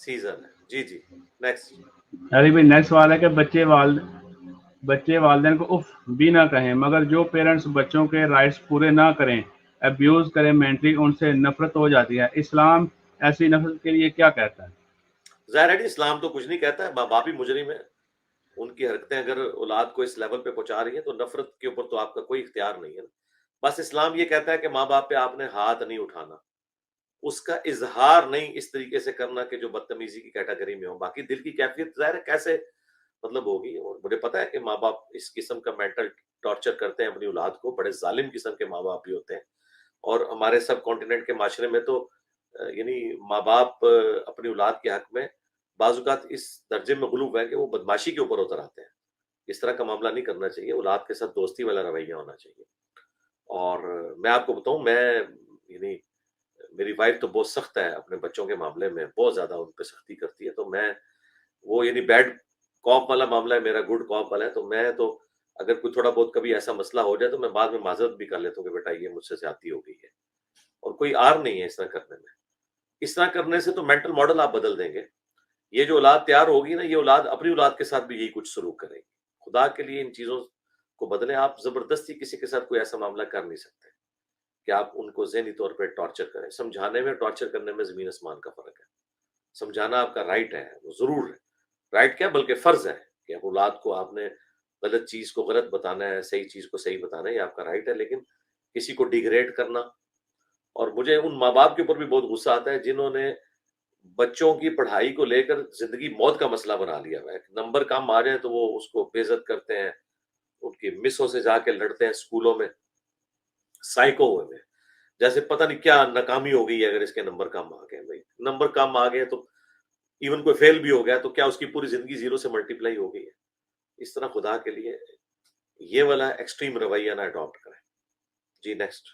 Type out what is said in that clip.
Season ہے. جی جی next. علی بھائی next سوال ہے کہ بچے والدین کو اف بھی نہ کہیں، مگر جو پیرنٹس بچوں کے رائٹس پورے نہ کریں، ابیوز کریں مینٹلی، ان سے نفرت ہو جاتی ہے، اسلام ایسی نفرت کے لیے کیا کہتا ہے؟ ظاہر ہے اسلام تو کچھ نہیں کہتا ہے، ماں باپ ہی مجرم ہے. ان کی حرکتیں اگر اولاد کو اس لیول پہ پہنچا رہی ہیں تو نفرت کے اوپر تو آپ کا کوئی اختیار نہیں ہے نا. بس اسلام یہ کہتا ہے کہ ماں باپ پہ آپ نے ہاتھ نہیں اٹھانا، اس کا اظہار نہیں اس طریقے سے کرنا کہ جو بدتمیزی کی کیٹیگری میں ہو. باقی دل کی کیفیت ظاہر ہے کیسے مطلب ہوگی، اور مجھے پتا ہے کہ ماں باپ اس قسم کا مینٹل ٹارچر کرتے ہیں اپنی اولاد کو، بڑے ظالم قسم کے ماں باپ بھی ہوتے ہیں. اور ہمارے سب کانٹیننٹ کے معاشرے میں تو یعنی ماں باپ اپنی اولاد کے حق میں بعض اوقات اس درجے میں غلوب ہے کہ وہ بدماشی کے اوپر اتر آتے ہیں. اس طرح کا معاملہ نہیں کرنا چاہیے، اولاد کے ساتھ دوستی والا رویہ ہونا چاہیے. اور میں آپ کو بتاؤں، میں یعنی میری وائف تو بہت سخت ہے اپنے بچوں کے معاملے میں، بہت زیادہ ان پہ سختی کرتی ہے. تو میں وہ یعنی بیڈ کاپ والا معاملہ ہے، میرا گڈ کاپ والا ہے. تو میں تو اگر کوئی تھوڑا بہت کبھی ایسا مسئلہ ہو جائے تو میں بعد میں معذرت بھی کر لیتا ہوں کہ بیٹا یہ مجھ سے زیادتی ہو گئی ہے، اور کوئی آر نہیں ہے اس طرح کرنے میں. اس طرح کرنے سے تو مینٹل ماڈل آپ بدل دیں گے. یہ جو اولاد تیار ہوگی نا، یہ اولاد اپنی اولاد کے ساتھ بھی یہی کچھ سلوک کرے گی. خدا کے لیے ان چیزوں کو بدلیں. آپ زبردستی کسی کے ساتھ کوئی ایسا معاملہ کر نہیں سکتے کہ آپ ان کو ذہنی طور پہ ٹارچر کریں. سمجھانے میں ٹارچر کرنے میں زمین آسمان کا فرق ہے. سمجھانا آپ کا رائٹ ہے، وہ ضرور ہے، رائٹ کیا بلکہ فرض ہے کہ اولاد کو آپ نے غلط چیز کو غلط بتانا ہے، صحیح چیز کو صحیح بتانا ہے، یہ آپ کا رائٹ ہے. لیکن کسی کو ڈیگریڈ کرنا، اور مجھے ان ماں باپ کے اوپر بھی بہت غصہ آتا ہے جنہوں نے بچوں کی پڑھائی کو لے کر زندگی موت کا مسئلہ بنا لیا ہے. نمبر کم آ جائے تو وہ اس کو بے عزت کرتے ہیں، ان کی مسوں سے جا کے لڑتے ہیں اسکولوں میں سائیکو ہوئے میں، جیسے پتہ نہیں کیا ناکامی ہو گئی ہے اگر اس کے نمبر کم آ گئے. بھائی نمبر کم آ گئے تو ایون کوئی فیل بھی ہو گیا تو کیا اس کی پوری زندگی زیرو سے ملٹیپلائی ہو گئی ہے؟ اس طرح خدا کے لیے یہ والا ایکسٹریم رویہ نہ اڈاپٹ کریں. جی نیکسٹ.